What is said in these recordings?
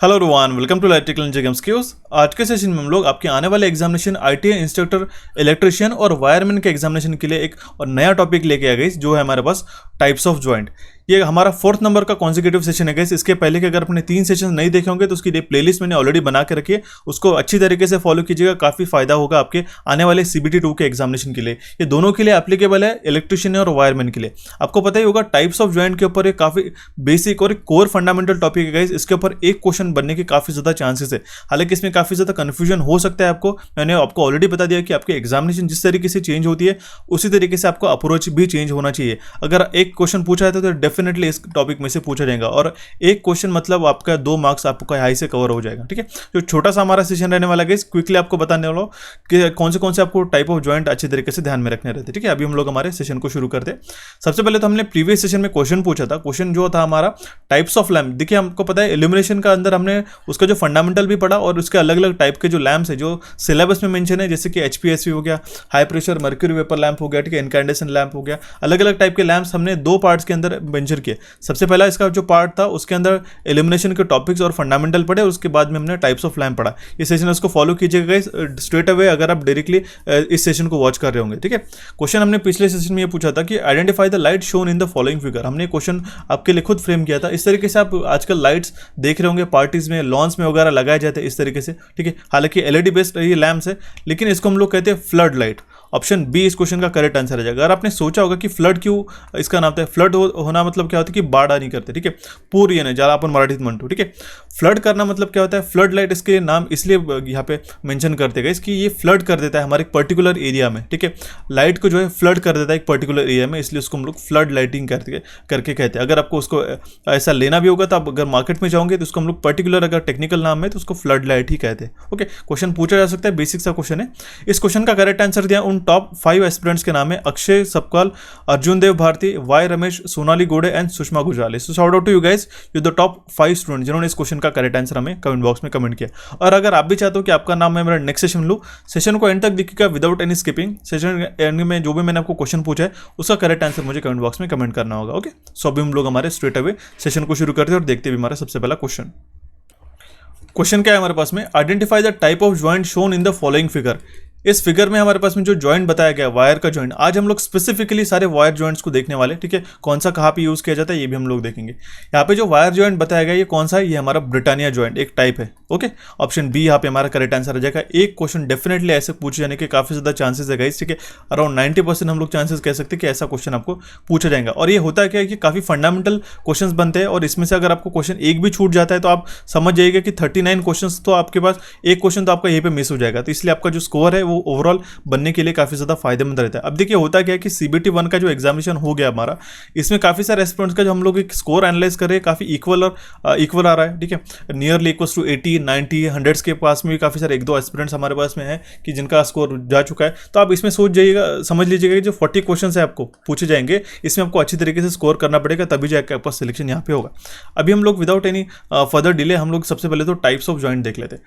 Hello everyone, welcome to electrical engineering skills. आज के session में हम लोग आपके आने वाले एग्जामिनेशन आईटीआई इंस्ट्रक्टर, इलेक्ट्रिशियन और वायरमैन के एग्जामिनेशन के लिए एक और नया टॉपिक लेके आ गए, जो है हमारे पास टाइप्स ऑफ जॉइंट। ये हमारा 4th नंबर का कॉन्जिक्यूटिव सेशन है गाइस। इसके पहले के अगर अपने 3 सेशन नहीं देखे होंगे तो उसकी प्लेलिस्ट मैंने ऑलरेडी बना के रखी है, उसको अच्छी तरीके से फॉलो कीजिएगा। काफी फायदा होगा आपके आने वाले CBT 2 के एग्जामिनेशन के लिए। ये दोनों के लिए एप्लीकेबल है, इलेक्ट्रिशियन और वायरमैन के लिए। आपको पता ही होगा टाइप्स ऑफ जॉइंट के ऊपर ये काफी बेसिक और कोर फंडामेंटल टॉपिक है गाइस। इसके ऊपर एक क्वेश्चन बनने के काफी ज्यादा चांसेस है। हालांकि इसमें काफी ज्यादा कंफ्यूजन हो सकता है आपको। मैंने आपको ऑलरेडी बता दिया कि आपके एग्जामिनेशन जिस तरीके से चेंज होती है उसी तरीके से आपको अप्रोच भी चेंज होना चाहिए। अगर एक क्वेश्चन पूछा है तो डेफिनेटली इस टॉपिक में से पूछा जाएगा, और एक क्वेश्चन मतलब आपका 2 मार्क्स आपका हाई से कवर हो जाएगा। ठीक है, जो छोटा सा हमारा सेशन रहने वाला है क्विकली आपको बताने वाला कि कौन से आपको टाइप ऑफ जॉइंट अच्छे तरीके से ध्यान में रखने रहते हैं। ठीक है, अभी हम लोग हमारे सेशन को शुरू करते हैं। सबसे पहले तो हमने प्रीवियस सेशन में क्वेश्चन पूछा था। क्वेश्चन जो था हमारा टाइप्स ऑफ लैम्प। देखिए, हमको पता है इल्यूमिनेशन का अंदर हमने उसका जो फंडामेंटल भी पढ़ा और उसके अलग अलग टाइप के जो लैम्प्स है जो सिलेबस में मेंशन है, जैसे कि HPSV हो गया, high pressure mercury vapour lamp हो गया, ठीक है, इनकैंडेशन लैम्प हो गया। अलग अलग टाइप के लैम्प्स हमने 2 पार्ट्स के अंदर मेंशन किए। सबसे पहला इसका जो पार्ट था उसके अंदर इल्यूमिनेशन के टॉपिक्स और फंडामेंटल पढ़े, उसके बाद में हमने टाइप्स ऑफ लैम्प पढ़ा। इस सेशन उसको फॉलो कीजिएगा स्ट्रेट अवे अगर आप डायरेक्टली इस सेशन को वॉच कर रहे होंगे। ठीक है, क्वेश्चन हमने पिछले सेशन में ये पूछा था कि identify the light shown in the following figure. हमने क्वेश्चन आपके लिए खुद फ्रेम किया था। इस तरीके से आप आजकल लाइट्स देख रहे होंगे पार्टीज में, लॉन्स में वगैरह लगाए जाते हैं इस तरीके से। ठीक है, हालांकि LED बेस्ड ये लैम्प्स है, लेकिन इसको हम लोग कहते हैं फ्लड लाइट। ऑप्शन बी इस क्वेश्चन का करेक्ट आंसर है जाएगा। अगर आपने सोचा होगा कि फ्लड क्यों इसका नाम था, फ्लड होना मतलब क्या होता है कि बाढ़ नहीं करते। ठीक है, पूर ये नहीं ज्यादा अपन मराठीत म्हणतो। ठीक है, फ्लड करना मतलब क्या होता है, फ्लड लाइट इसके नाम इसलिए यहाँ पे मेंशन करते गए कि ये फ्लड कर देता है हमारे एक पर्टिकुलर एरिया में। ठीक है, लाइट को जो है फ्लड कर देता है एक पर्टिकुलर एरिया में, इसलिए उसको हम लोग फ्लड लाइटिंग करके कहते हैं। अगर आपको उसको ऐसा लेना भी होगा तो आप अगर मार्केट में जाओगे तो उसको हम लोग पर्टिकुलर अगर टेक्निकल नाम है तो उसको फ्लड लाइट ही कहते हैं। ओके, क्वेश्चन पूछा जा सकता है, बेसिक सा क्वेश्चन है। इस क्वेश्चन का करेक्ट आंसर दिया उन टॉप 5 एस्पिरेंट्स के नाम है Akshay Sapkal, Arjun Dev Bharti, Y Ramesh, Sonali Gode and Sushma Gujrali. So shout out to you guys, you the top 5 student जिन्होंने इस क्वेश्चन का करेक्ट आंसर हमें कमेंट बॉक्स में कमेंट किया। और अगर आप भी चाहते हो कि आपका नाम मैं मेरा नेक्स्ट सेशन लूँ, सेशन को एंड तक देखिएगा without any skipping. Session and में जो भी मैंने आपको क्वेश्चन पूछा है उसका करेक्ट आंसर मुझे कमेंट बॉक्स में कमेंट करना होगा। ओके, सो अभी हम लोग हमारे स्ट्रेट अवे सेशन को शुरू करते हैं और देखते हैं हमारा सबसे पहला क्वेश्चन क्या है हमारे पास में। Identify the type of joint shown in the following figure. इस फिगर में हमारे पास में जो जॉइंट बताया गया वायर का जॉइंट, आज हम लोग स्पेसिफिकली सारे वायर जॉइंट्स को देखने वाले। ठीक है, कौन सा कहाँ पे यूज किया जाता है ये भी हम लोग देखेंगे। यहाँ पे जो वायर जॉइंट बताया गया ये कौन सा है, ये हमारा ब्रिटानिया जॉइंट एक टाइप है। ओके, ऑप्शन बी यहाँ पे हमारा करेक्ट आंसर आ जाएगा। एक क्वेश्चन डेफिनेटली ऐसे पूछे जाने के काफी ज्यादा चांसेस है गाइस। ठीक है, अराउंड 90% हम लोग चांसेस कह सकते हैं कि ऐसा क्वेश्चन आपको पूछा जाएगा। और ये होता है क्या है कि काफी फंडामेंटल क्वेश्चन बनते हैं, और इसमें से अगर आपको क्वेश्चन एक भी छूट जाता है तो आप समझ जाइएगा कि 39 क्वेश्चन तो आपके पास एक क्वेश्चन तो आपका यहीं पे मिस हो जाएगा। तो इसलिए आपका जो स्कोर है वो ओवरऑल बनने के लिए काफी ज्यादा फायदेमंद रहता है। अब देखिए होता क्या है कि CBT 1 का जो एग्जामिनेशन हो गया हमारा, इसमें काफी सारे एस्पिरेंट्स का जो हम लोग एक स्कोर एनालाइज कर रहे हैं काफी इक्वल आ रहा है। ठीक है, नियरली इक्वल्स टू 80, 90, 100 के पास में भी काफी सारे 1-2 एस्पिरेंट्स हमारे पास में है कि जिनका स्कोर जा चुका है। तो आप इसमें सोच जाइएगा, समझ लीजिएगा कि जो 40 क्वेश्चन है आपको पूछे जाएंगे, इसमें आपको अच्छी तरीके से स्कोर करना पड़ेगा, तभी जाकर आपका सिलेक्शन यहाँ पे होगा। अभी हम लोग विदाउट एनी फर्दर डिले हम लोग सबसे पहले तो टाइप्स ऑफ जॉइंट देख लेते हैं।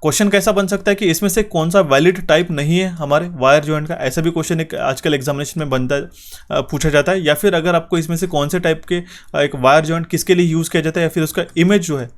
क्वेश्चन कैसा बन सकता है कि इसमें से कौन सा वैलिड टाइप नहीं है हमारे वायर जॉइंट का, ऐसा भी क्वेश्चन एक आजकल एग्जामिनेशन में बनता है, पूछा जाता है। या फिर अगर आपको इसमें से कौन से टाइप के एक वायर जॉइंट किसके लिए यूज किया जाता है, या फिर उसका इमेज जो है,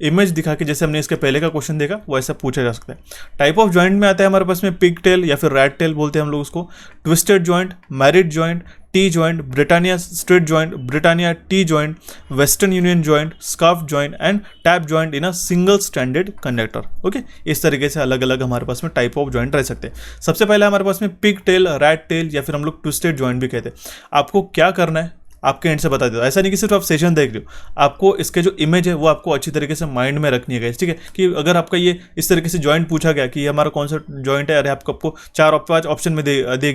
इमेज दिखा के जैसे हमने इसके पहले का क्वेश्चन देखा वैसा पूछा जा सकता है। टाइप ऑफ जॉइंट में आता है हमारे पास में पिग टेल या फिर रैट टेल बोलते हैं हम लोग उसको, twisted joint, married joint, T joint, Britannia straight joint, Britannia T joint, western union joint, scarf joint and tap joint in a single standard conductor. Okay, इस तरीके से अलग अलग हमारे पास में टाइप ऑफ जॉइंट रह सकते हैं। सबसे पहले हमारे पास में पिग टेल, रैट टेल या फिर हम लोग ट्विस्टेड जॉइंट भी कहते हैं। आपको क्या करना है आपके एंड से बता देता हूँ, ऐसा नहीं कि सिर्फ आप सेशन देख रहे हो, आपको इसके जो इमेज है वो आपको अच्छी तरीके से माइंड में रखनी है। ठीक है, कि अगर आपका ये इस तरीके से जॉइंट पूछा गया कि ये हमारा कौन सा जॉइंट है, अरे आपको 4-5 ऑप्शन में दे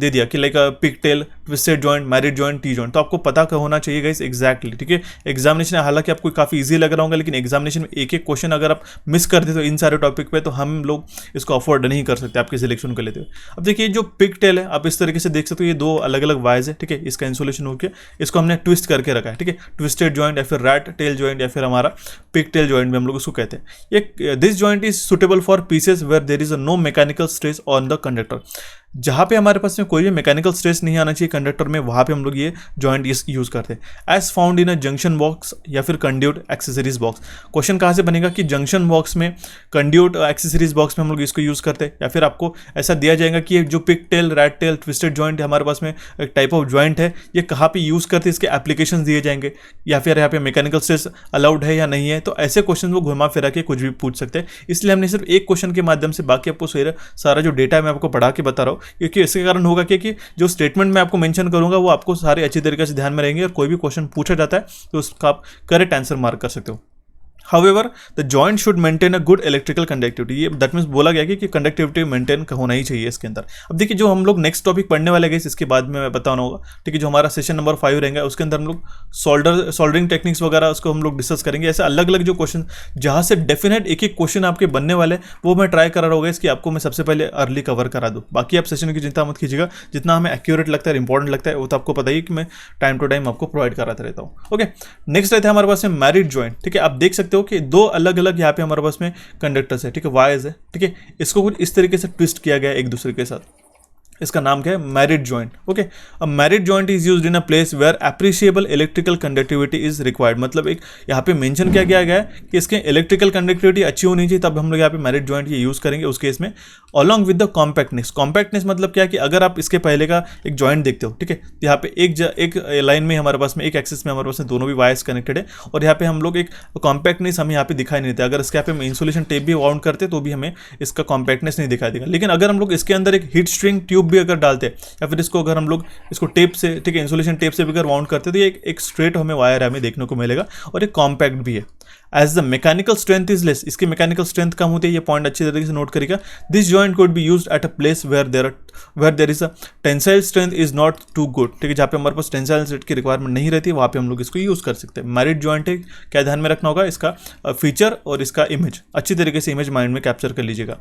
दिया कि like pig tail, twisted joint, married joint, T joint, तो आपको पता होना चाहिए गाइस एग्जैक्टली। ठीक है, एग्जामिनेशन हालांकि आपको काफी ईजी लग रहा होगा, लेकिन एग्जामिनेशन में एक एक क्वेश्चन अगर आप मिस कर दे तो इन सारे टॉपिक पे, तो हम लोग इसको अफोर्ड नहीं कर सकते आपके सिलेक्शन को लेते हुए। अब देखिए जो पिग टेल है आप इस तरीके से देख सकते हो, ये 2 अलग अलग वायर्स है। ठीक है, इसका इंसुलेशन हो गया, इसको हमने ट्विस्ट करके रखा है। ठीक है, ट्विस्टेड जॉइंट या फिर रैट टेल जॉइंट या फिर हमारा पिग टेल जॉइंट में हम लोग उसको कहते हैं। This joint is suitable for pieces where there is no mechanical stress on the conductor. जहाँ पे हमारे पास में कोई भी मैकेनिकल स्ट्रेस नहीं आना चाहिए कंडक्टर में, वहाँ पे हम लोग ये जॉइंट यूज़ करते हैं। As found in a junction box या फिर कंड्यूट एक्सेसरीज बॉक्स। क्वेश्चन कहाँ से बनेगा कि जंक्शन बॉक्स में, कंड्यूट एक्सेसरीज बॉक्स में हम लोग इसको यूज़ करते हैं, या फिर आपको ऐसा दिया जाएगा कि जो pigtail, rat tail, twisted joint हमारे पास में एक टाइप ऑफ जॉइंट है, ये कहाँ पे यूज़ करते हैं, इसके एप्लीकेशन दिए जाएंगे, या फिर यहाँ पे मैकेनिकल स्ट्रेस अलाउड है या नहीं है। तो ऐसे क्वेश्चन वो घुमा फिरा के कुछ भी पूछ सकते हैं। इसलिए हमने सिर्फ एक क्वेश्चन के माध्यम से, बाकी आपको सारा जो डेटा मैं आपको पढ़ा के बता रहा हूँ, क्योंकि इसके कारण होगा कि जो स्टेटमेंट मैं आपको मेंशन करूंगा वो आपको सारे अच्छी तरीके से ध्यान में रहेंगे, और कोई भी क्वेश्चन पूछा जाता है तो उसका आप करेक्ट आंसर मार्क कर सकते हो। However, the joint should maintain a good electrical conductivity। ये दैट मीन्स बोला गया कि कंडक्टिविटी मेंटेन होना ही चाहिए इसके अंदर। अब देखिए जो हम लोग नेक्स्ट टॉपिक पढ़ने वाले गए, इसके बाद में मैं बताना होगा, ठीक है, जो हमारा सेशन नंबर 5 रहेगा उसके अंदर हम लोग सोल्डरिंग टेक्निक्स वगैरह उसको हम लोग डिस्कस करेंगे। ऐसे अलग अलग जो क्वेश्चन जहाँ से डेफिनेट एक एक क्वेश्चन आपके बनने वाले, वो मैं ट्राई करा रहा होगा इसकी आपको मैं सबसे पहले अर्ली कवर करा दूँ। बाकी आप सेशन की चिंता मत कीजिएगा, जितना हमें एक्यूरेट लगता है, इंपॉर्टेंट लगता है, वो तो आपको पता ही कि मैं टाइम टू टाइम आपको प्रोवाइड कराता रहता हूँ। ओके, नेक्स्ट रहता है हमारे पास में मैरिड जॉइंट। ठीक है, आप देख सकते हो कि दो अलग अलग यहाँ पे हमारे पास में कंडक्टर्स है, ठीक है, वायर्स है, ठीक है, इसको कुछ इस तरीके से ट्विस्ट किया गया है एक दूसरे के साथ। इसका नाम क्या है? Married joint. Okay, a married joint is used in a place where appreciable electrical conductivity is required. मतलब एक यहाँ पे मेंशन किया गया है कि इसके इलेक्ट्रिकल कंडक्टिविटी अच्छी होनी चाहिए, तब हम लोग यहाँ पे मैरिड जॉइंट ये यूज़ करेंगे उस केस में। Along with the compactness. Compactness मतलब क्या है कि अगर आप इसके पहले का एक जॉइंट देखते हो, ठीक है, यहाँ पे एक लाइन में हमारे पास में, एक एक्सिस में हमारे पास में दोनों भी वायर्स कनेक्टेड है, और यहाँ पे हम लोग एक कॉम्पैक्टनेस हमें यहाँ पे दिखाई नहीं देता। अगर इसके यहाँ पे इंसुलेशन टेप भी वाउंड करते तो भी हमें इसका कॉम्पैक्टनेस नहीं दिखाई देगा। लेकिन अगर हम लोग इसके अंदर एक हीट स्ट्रिंग ट्यूब भी अगर डालते, या फिर इसको अगर हम लोग इसको टेप से, ठीक है, इंसुलेशन टेप से भी अगर वाउंड करते, तो ये एक स्ट्रेट हमें वायर हमें देखने को मिलेगा, और एक कॉम्पैक्ट भी है। As the mechanical strength is less, इसकी मैकेनिकल स्ट्रेंथ कम होती है, ये पॉइंट अच्छी तरीके से नोट करेगा। This joint could be used at a place where there is a tensile strength is not too good. ठीक है, जहाँ पे हमारे पास टेंसाइल स्ट्रेंथ की रिक्वायरमेंट नहीं रहती, वहाँ पे हम लोग इसको यूज कर सकते हैं। मैरिड जॉइंट है, क्या ध्यान में रखना होगा, इसका फीचर और इसका इमेज, अच्छी तरीके से इमेज माइंड में कैप्चर कर लीजिएगा।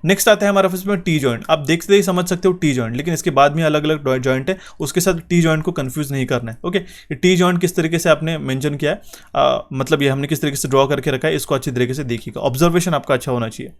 नेक्स्ट आता है हमारे पास में टी जॉइंट। आप देखते ही समझ सकते हो टी जॉइंट, लेकिन इसके बाद में अलग अलग जॉइंट है, उसके साथ टी जॉइंट को कंफ्यूज नहीं करना है। ओके, टी जॉइंट किस तरीके से आपने मेंशन किया है, मतलब ये हमने किस तरीके से ड्रॉ करके रखा है, इसको अच्छी तरीके से देखिएगा, ऑब्जर्वेशन आपका अच्छा होना चाहिए।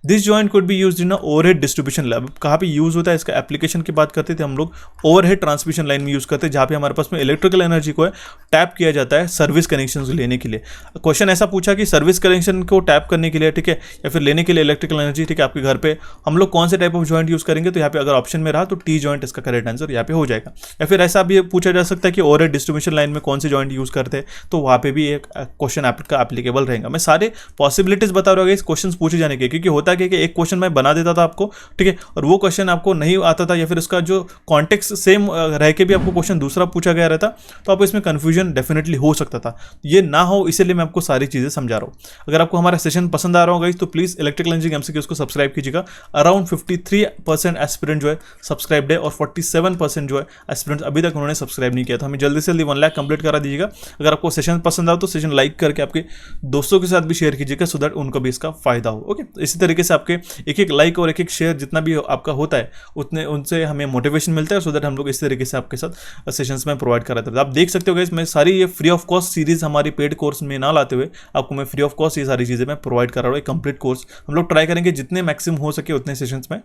This joint could be used in a overhead distribution line. कहाँ पे यूज होता है, इसका एप्लीकेशन की बात करते थे हम लोग, ओवरहेड ट्रांसमिशन लाइन में यूज करते हैं, जहाँ पे हमारे पास में इलेक्ट्रिकल एनर्जी को टैप किया जाता है सर्विस कनेक्शन लेने के लिए। क्वेश्चन ऐसा पूछा कि सर्विस कनेक्शन को टैप करने के लिए, ठीक है, या फिर लेने के लिए इलेक्ट्रिकल एनर्जी, ठीक है, आपके घर पे हम लोग कौन से टाइप ऑफ जॉइंट यूज करेंगे, तो यहाँ पे अगर ऑप्शन में रहा तो टी जॉइंट इसका करेक्ट आंसर यहाँ पे हो जाएगा। या फिर ऐसा भी पूछा जा सकता है कि ओवरहेड डिस्ट्रीब्यूशन लाइन में कौन से जॉइंट यूज करते हैं, तो वहाँ पे भी एक क्वेश्चन आपका एप्लीकेबल रहेगा। मैं सारे पॉसिबिलिटीज बता रहा हूँ इस क्वेश्चन पूछे जाने के, क्योंकि होता है कि एक क्वेश्चन मैं बना देता था आपको, ठीक है, और वो क्वेश्चन आपको नहीं आता था, या फिर उसका जो कॉन्टेक्स्ट सेम रह के भी आपको क्वेश्चन दूसरा पूछा गया रहता, तो आपको इसमें कंफ्यूजन डेफिनेटली हो सकता था। ये ना हो इसलिए मैं आपको सारी चीज़ें समझा रहा हूँ। अगर आपको हमारा सेशन पसंद आ रहा होगा तो प्लीज़ इलेक्ट्रिकल इंजीनियरिंग एमसीक्यूज़ को सब्सक्राइब कीजिएगा। अराउंड 53% एस्पिरेंट जो है सब्सक्राइब्ड है, और 47% जो है एस्पिरेंट्स अभी तक उन्होंने सब्सक्राइब नहीं किया था। हमें जल्दी से जल्दी 1 लाख कंप्लीट करा दीजिएगा। अगर आपको सेशन पसंद आओ तो सेशन लाइक करके आपके दोस्तों के साथ भी शेयर कीजिएगा, सो दैट उनको भी इसका फायदा हो। ओके, इसी तरीके से आपके एक एक लाइक और एक एक शेयर जितना भी आपका होता है, उतने उनसे हमें मोटिवेशन मिलता है, सो दैट हम लोग इस तरीके से आपके साथ सेशंस में प्रोवाइड कराते हैं। आप देख सकते हो गाइस, मैं सारी ये फ्री ऑफ कॉस्ट सीरीज हमारी पेड कोर्स में ना लाते हुए आपको मैं फ्री ऑफ कॉस्ट ये सारी चीज़ें मैं प्रोवाइड करा रहा हूँ। कंप्लीट कोर्स हम लोग ट्राई करेंगे जितने मैक्सिमम हो सके उतने सेशंस में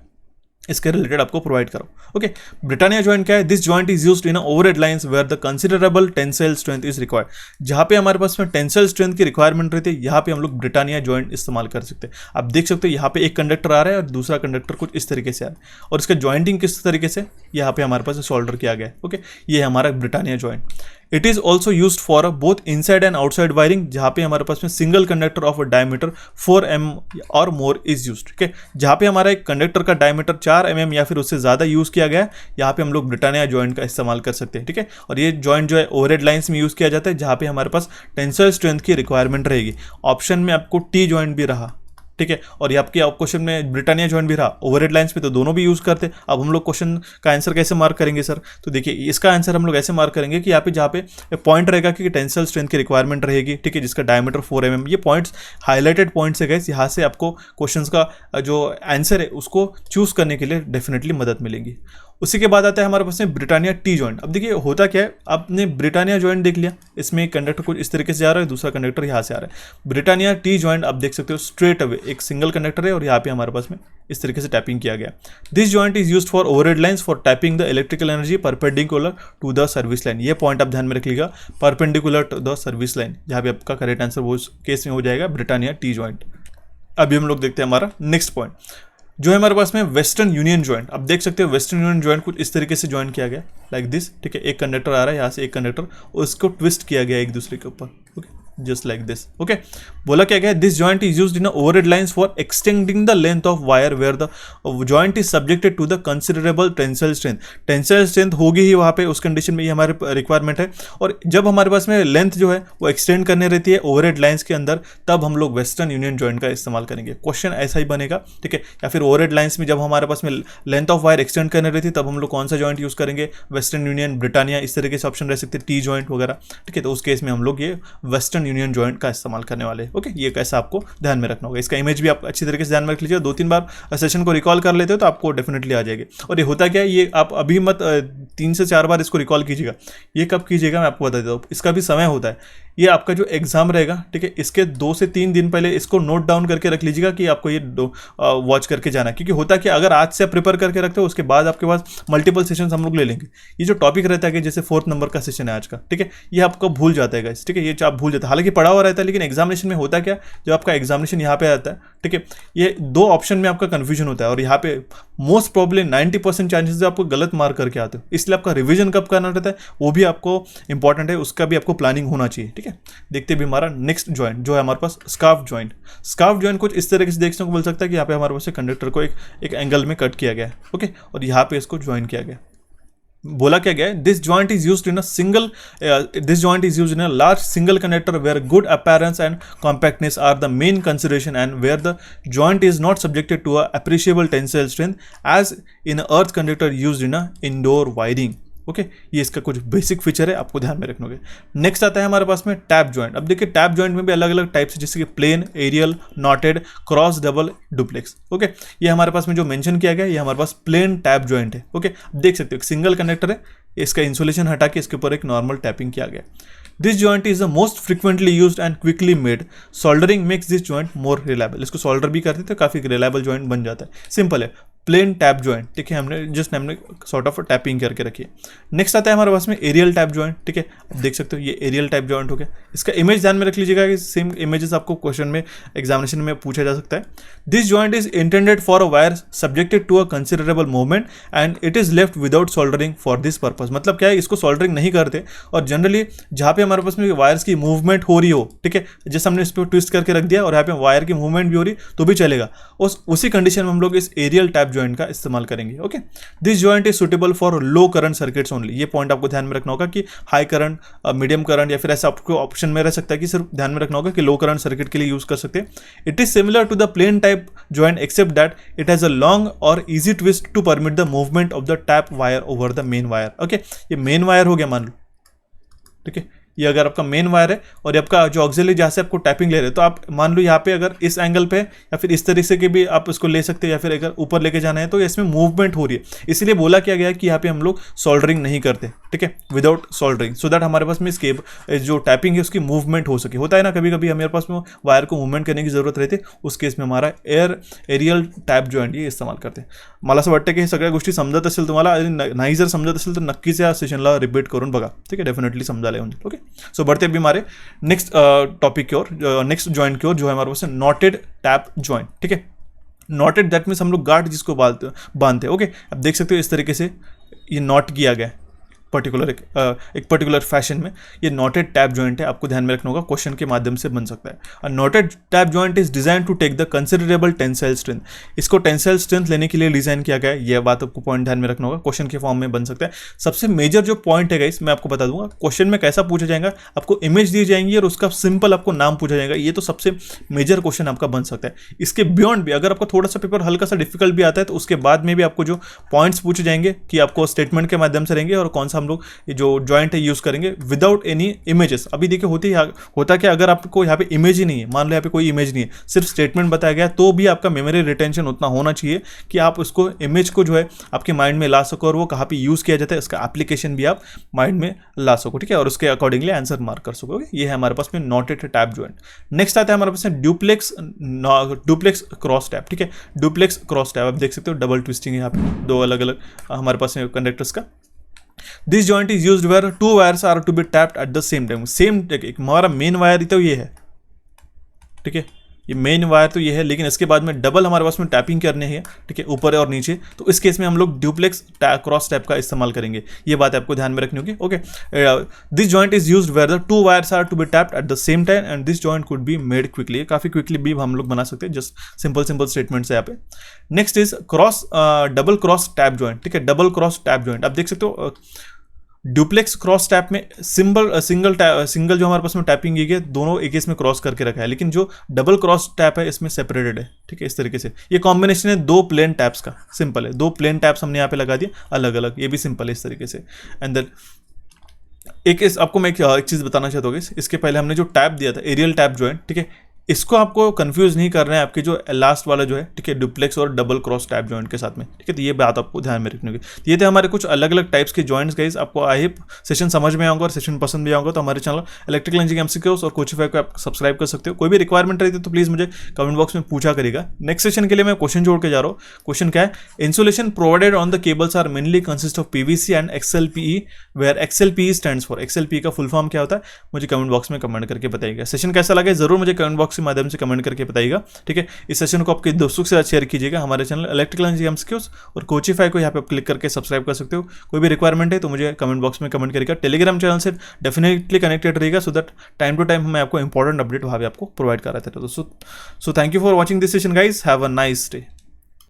इसके रिलेटेड आपको प्रोवाइड करो। ओके, ब्रिटानिया जॉइंट क्या है? This joint is used in overhead lines where the considerable tensile strength is required. जहाँ पे हमारे पास में टेंसाइल स्ट्रेंथ की रिक्वायरमेंट रहती है, यहाँ पे हम लोग ब्रिटानिया जॉइंट इस्तेमाल कर सकते हैं। आप देख सकते हो यहाँ पे एक कंडक्टर आ रहा है और दूसरा कंडक्टर कुछ इस तरीके से आ रहा है, और इसका जॉइंटिंग किस तरीके से यहाँ पे हमारे पास सोल्डर किया गया है। ओके, ये है हमारा Britannia joint. It is also use for both inside and outside wiring, जहाँ पे हमारे पास में single conductor of diameter 4 mm और मोर इज यूज। ठीक है, जहाँ पे हमारा एक कंडक्टर का डायमीटर 4 mm या फिर उससे ज़्यादा यूज़ किया गया है, यहाँ पे हम लोग ब्रिटानिया जॉइंट का इस्तेमाल कर सकते हैं। ठीक है, और ये जॉइंट जो है ओवरहेड लाइंस में यूज़ किया जाता है, जहाँ पे हमारे पास टेंसाइल स्ट्रेंथ की रिक्वायरमेंट रहेगी। ऑप्शन में आपको टी जॉइंट भी रहा, ठीक है, और ये आपके क्वेश्चन में ब्रिटानिया जॉइंट भी रहा। ओवरहेड लाइंस पे तो दोनों भी यूज़ करते। अब हम लोग क्वेश्चन का आंसर कैसे मार्क करेंगे सर? तो देखिए, इसका आंसर हम लोग ऐसे मार्क करेंगे कि यहाँ पे जहाँ पे पॉइंट रहेगा कि टेंसाइल स्ट्रेंथ की रिक्वायरमेंट रहेगी, ठीक है, जिसका डायमीटर 4 mm। ये पॉइंट्स हाईलाइटेड पॉइंट्स है गाइस, यहाँ से आपको क्वेश्चन का जो आंसर है उसको चूज करने के लिए डेफिनेटली मदद मिलेगी। उसी के बाद आता है हमारे पास में ब्रिटानिया टी जॉइंट। अब देखिए होता क्या है, आपने ब्रिटानिया जॉइंट देख लिया, इसमें एक कंडक्टर कुछ इस तरीके से जा रहा है, दूसरा कंडक्टर यहाँ से आ रहा है। ब्रिटानिया टी जॉइंट आप देख सकते हो स्ट्रेट अवे एक सिंगल कंडक्टर है और यहाँ पे हमारे पास में इस तरीके से टैपिंग किया गया। This joint is used for overhead lines for tapping the electrical energy perpendicular to the service line. ये पॉइंट आप ध्यान में रख लीजिएगा, perpendicular to the service line, जहाँ पे आपका करेक्ट आंसर वो उस केस में हो जाएगा ब्रिटानिया टी जॉइंट। अभी हम लोग देखते हैं हमारा नेक्स्ट पॉइंट जो है हमारे पास में वेस्टर्न यूनियन जॉइंट। अब देख सकते हो वेस्टर्न यूनियन जॉइंट कुछ इस तरीके से जॉइन किया गया लाइक दिस, ठीक है। एक कंडक्टर आ रहा है यहाँ से, एक कंडक्टर, और इसको ट्विस्ट किया गया एक दूसरे के ऊपर, okay, just like this, okay. बोला क्या गया, this joint is used in overhead lines for extending the length of wire where the joint is subjected to the considerable tensile strength. Tensile strength होगी ही वहाँ पे, उस कंडीशन में ये हमारे रिक्वायरमेंट है। और जब हमारे पास में लेंथ जो है वो एक्सटेंड करने रहती है ओवरहेड लाइंस के अंदर, तब हम लोग वेस्टर्न यूनियन जॉइंट का इस्तेमाल करेंगे। क्वेश्चन ऐसा ही बनेगा, ठीक है। या फिर ओवरहेड लाइंस में जब हमारे पास में लेंथ ऑफ वायर एक्सटेंड करने रहती है, तब हम लोग कौन सा जॉइंट यूज करेंगे, वेस्टर्न यूनियन, ब्रिटानिया, इस तरीके से ऑप्शन रह सकते हैं, टी जॉइंट वगैरह, ठीक है। तो उस केस में हम लोग ये वेस्टर्न यूनियन जॉइंट का इस्तेमाल करने वाले हैं, ओके। ये कैसा आपको ध्यान में रखना होगा, इसका इमेज भी आप अच्छी तरीके से ध्यान में रख लीजिए। 2-3 बार सेशन को रिकॉल कर लेते हो तो आपको डेफिनेटली आ जाएगी। और ये होता क्या है, ये आप अभी मत 3 से 4 बार इसको रिकॉल कीजिएगा। ये कब कीजिएगा मैं आपको बता देता हूँ, इसका भी समय होता है। ये आपका जो एग्जाम रहेगा, ठीक है, इसके 2 से 3 दिन पहले इसको नोट डाउन करके रख लीजिएगा कि आपको ये वॉच करके जाना है। क्योंकि होता है कि अगर आज से आप प्रिपेयर करके रखते हो, उसके बाद आपके पास मल्टीपल सेशंस हम लोग ले लेंगे। ये जो टॉपिक रहता है कि जैसे 4th नंबर का सेशन है आज का, ठीक है, ये आपको भूल जाता है गाइस, ठीक है। ये आप भूल जाते हैं, हालांकि पढ़ा हुआ रहता है, लेकिन एग्जामिनेशन में होता क्या, जब आपका एग्जामिनेशन यहाँ पे आता है, ठीक है, ये 2 ऑप्शन में आपका कंफ्यूजन होता है और यहाँ पे मोस्ट प्रॉब्ली 90% चांसेस आपको गलत मार्क करके आते हो। इसलिए आपका रिवीजन कब करना रहता है वो भी आपको इंपॉर्टेंट है, उसका भी आपको प्लानिंग होना चाहिए, ठीक है। देखते भी हमारा नेक्स्ट जॉइंट जो है हमारे पास स्कार्फ जॉइंट। स्कार्फ जॉइंट कुछ इस तरीके से देखने को मिल सकता है कि यहाँ पे हमारे पास कंडक्टर को एक एंगल में कट किया गया है, ओके, और यहाँ पे इसको ज्वाइन किया गया। बोला क्या गया है, this joint is used in a large single conductor where good appearance and compactness are the main consideration and where the joint is not subjected to a appreciable tensile strength as in earth conductor used in a indoor wiring, okay. ये इसका कुछ basic feature है, आपको ध्यान में रखना होगा। Next आता है हमारे पास में टैप जॉइंट। अब देखिए टैप जॉइंट में भी अलग अलग टाइप्स है, जैसे कि plain, aerial, knotted, cross, double, duplex, okay. ये हमारे पास में जो मेंशन किया गया है, ये हमारे पास प्लेन टैप जॉइंट है, ओके। देख सकते हो एक सिंगल कंडक्टर है, इसका इंसुलेशन हटा के इसके ऊपर एक नॉर्मल टैपिंग किया गया। This joint is the most frequently used and quickly made. Soldering makes this joint more reliable. इसको सोल्डर भी करते थे, काफी रिलायबल जॉइंट बन जाता है। सिंपल है, प्लेन टैप जॉइंट, ठीक है, हमने सॉर्ट ऑफ टैपिंग करके रखी है। नेक्स्ट आता है हमारे पास में एरियल टैप जॉइंट, ठीक है। अब देख सकते हो ये एरियल टैप जॉइंट हो गया। इसका इमेज ध्यान में रख लीजिएगा कि सेम इमेजेस आपको क्वेश्चन में एग्जामिनेशन में पूछा जा सकता है। This joint is intended for a wire subjected to a considerable movement and it is left without soldering for this purpose. मतलब क्या है, इसको सोल्डरिंग नहीं करते और जनरली जहाँ पे हमारे पास में वायर्स की मूवमेंट हो रही हो, ठीक है, जैसे हमने इस पर ट्विस्ट करके रख दिया और यहाँ पे वायर की मूवमेंट भी हो रही तो भी चलेगा, उसी कंडीशन में हम लोग इस एरियल टैप जॉइंट का इस्तेमाल करेंगे, okay. This joint is suitable for low current circuits only. ये पॉइंट आपको ध्यान में रखना होगा कि हाई करंट, मीडियम करंट, या फिर ऐसा आपको ऑप्शन में रह सकता है कि सिर्फ ध्यान में रखना होगा कि लो करंट सर्किट के लिए यूज कर सकते हैं। It is similar to the plain type joint except that it has a long और easy twist to permit the movement of the tap wire over the main wire, okay. ये main wire हो गया मान लो, ठीक है। ये अगर आपका मेन वायर है और ये आपका जो ऑक्सिलरी जहाँ से आपको टैपिंग ले रहे हैं, तो आप मान लो यहाँ पे अगर इस एंगल पे या फिर इस तरीके से के भी आप इसको ले सकते हैं, या फिर अगर ऊपर लेके जाना है तो इसमें मूवमेंट हो रही है। इसीलिए बोला क्या गया है कि यहाँ पे हम लोग सोल्डरिंग नहीं करते, ठीक है, विदाउट सोल्डरिंग, सो दैट हमारे पास में इसके जो टैपिंग है उसकी मूवमेंट हो सके। होता है ना कभी कभी हमारे पास में वायर को मूवमेंट करने की जरूरत रहती है, उस केस में हमारा एरियल टॅप जॉइंट ये इस्तेमाल करते हैं। मला असं वाटतं की हे सगळ्या गोष्टी समजत असेल तुम्हाला, आणि नाही जर समजत असेल तर नक्कीच या सेशनला रिपीट करून बघा, ठीक है, डेफिनेटली समजायला येऊन जाईल, ओके। सो बढ़ते भी हमारे नेक्स्ट टॉपिक की ओर, नेक्स्ट जॉइंट की ओर, जो है हमारे पास नॉटेड टैप जॉइंट, ठीक है। नॉटेड दैट मीन्स हम लोग गार्ड जिसको बांधते हैं, ओके। अब देख सकते हो इस तरीके से ये नॉट किया गया है पर्टिकुलर एक पर्टिकुलर फैशन में। ये नॉटेड टैप जॉइंट है, आपको ध्यान में रखना होगा, क्वेश्चन के माध्यम से बन सकता है। Knotted tap joint is design to take the considerable tensile strength. इसको टेंसाइल स्ट्रेंथ लेने के लिए डिजाइन किया गया है, यह बात आपको पॉइंट ध्यान में रखना होगा, क्वेश्चन के फॉर्म में बन सकता है। सबसे मेजर जो पॉइंट है गाइस मैं आपको बता दूंगा, क्वेश्चन में कैसा पूछा जाएगा, आपको इमेज दी जाएंगी और उसका सिंपल आपको नाम पूछा जाएगा। ये तो सबसे मेजर क्वेश्चन आपका बन सकता है। इसके बियॉन्ड भी अगर आपको थोड़ा सा पेपर हल्का सा डिफिकल्ट भी आता है, तो उसके बाद में भी आपको जो पॉइंट्स पूछे जाएंगे कि आपको स्टेटमेंट के माध्यम से रहेंगे और कौन सा हम लोग ये जो जॉइंट है यूज़ करेंगे विदाउट एनी इमेजेस। अभी देखिए होता क्या, अगर आपको यहाँ पे इमेज ही नहीं है, मान लो यहाँ पे कोई इमेज नहीं है, सिर्फ स्टेटमेंट बताया गया, तो भी आपका मेमोरी रिटेंशन उतना होना चाहिए कि आप उसको इमेज को जो है आपके माइंड में ला सको और वो कहाँ पे यूज़ किया जाता है इसका एप्लीकेशन भी आप माइंड में ला सको, ठीक है, और उसके अकॉर्डिंगली आंसर मार्क कर सकोगे। ये है हमारे पास में नॉटेड टैप जॉइंट। नेक्स्ट आता है हमारे पास में डुप्लेक्स क्रॉस टैप, ठीक है, डुप्लेक्स क्रॉस टैप आप देख सकते हो, डबल ट्विस्टिंग है यहाँ पे, दो अलग अलग हमारे पास में कंडक्टर्स का। This joint is used where two wires are to be tapped at the same time. हमारा मेन वायर तो ये है, ठीक है, ये मेन वायर तो ये है, लेकिन इसके बाद में डबल हमारे पास में टैपिंग करने हैं, ठीक है, ऊपर और नीचे, तो इस केस में हम लोग ड्यूप्लेक्स क्रॉस टैप का इस्तेमाल करेंगे। ये बात आपको ध्यान में रखनी होगी। Okay, this joint is used where the two wires are to be tapped at the same time and this joint could be made quickly. काफी क्विकली भी हम लोग बना सकते हैं, जस्ट सिंपल स्टेटमेंट्स है यहाँ पे। Next is double cross tap joint, ठीक है, डबल क्रॉस टैप जॉइंट आप देख सकते हो। ड्यूप्लेक्स क्रॉस टैप में सिंगल जो हमारे पास में टैपिंग की है, दोनों एक इसमें क्रॉस करके रखा है, लेकिन जो डबल क्रॉस टैप है इसमें सेपरेटेड है, ठीक है, इस तरीके से। ये कॉम्बिनेशन है दो प्लेन टैप्स का, सिंपल है, दो प्लेन टैप्स हमने यहाँ पे लगा दिए अलग अलग, ये भी सिंपल है इस तरीके से। एंड देन आपको मैं एक चीज़ बताना चाहता हूँ, इसके पहले हमने जो टैप दिया था एरियल टैप जॉइंट, ठीक है, इसको आपको कंफ्यूज नहीं करना है आपके जो लास्ट वाला जो है, ठीक है, डुप्लेक्स और डबल क्रॉस टैप जॉइंट के साथ में, ठीक है, तो ये बात आपको ध्यान में रखनी होगी। तो ये थे हमारे कुछ अलग अलग टाइप्स के जॉइंट्स गाइस। आपको आई सेशन समझ में आऊंगा और सेशन पसंद भी आऊंगा, तो हमारे चैनल इलेक्ट्रिकल इंजीनियरिंग एमसीक्यूज और कोचिफाई को आप सब्सक्राइब कर सकते हो। कोई भी रिक्वायरमेंट रहती है तो प्लीज़ मुझे कमेंट बॉक्स में पूछा करेगा। नेक्स्ट सेशन के लिए मैं क्वेश्चन जोड़ के जा रहा हूँ। क्वेश्चन क्या है, insulation provided on the cables are mainly consist of PVC and XLPE where XLPE stands for. XLPE का फुल फॉर्म क्या होता है मुझे कमेंट बॉक्स में कमेंट करके बताइएगा। सेशन कैसा लगा जरूर मुझे कमेंट बॉक्स के माध्यम से कमेंट करके बताइएगा, ठीक है। इस सेशन को आपके दोस्तों के साथ शेयर कीजिएगा। हमारे चैनल इलेक्ट्रिकल इंजीनियरिंग एमसीक्यूज और कोचिफाई को यहाँ पे क्लिक करके सब्सक्राइब कर सकते हो। कोई भी रिक्वायरमेंट है तो मुझे कमेंट बॉक्स में कमेंट करिएगा। टेलीग्राम चैनल से डेफिनेटली कनेक्टेड रहेगा, so that time to time मैं आपको इंपॉर्टेंट अपडेट वहाँ पे आपको प्रोवाइड कर रहा था। So thank you for watching this session guys, have a nice day.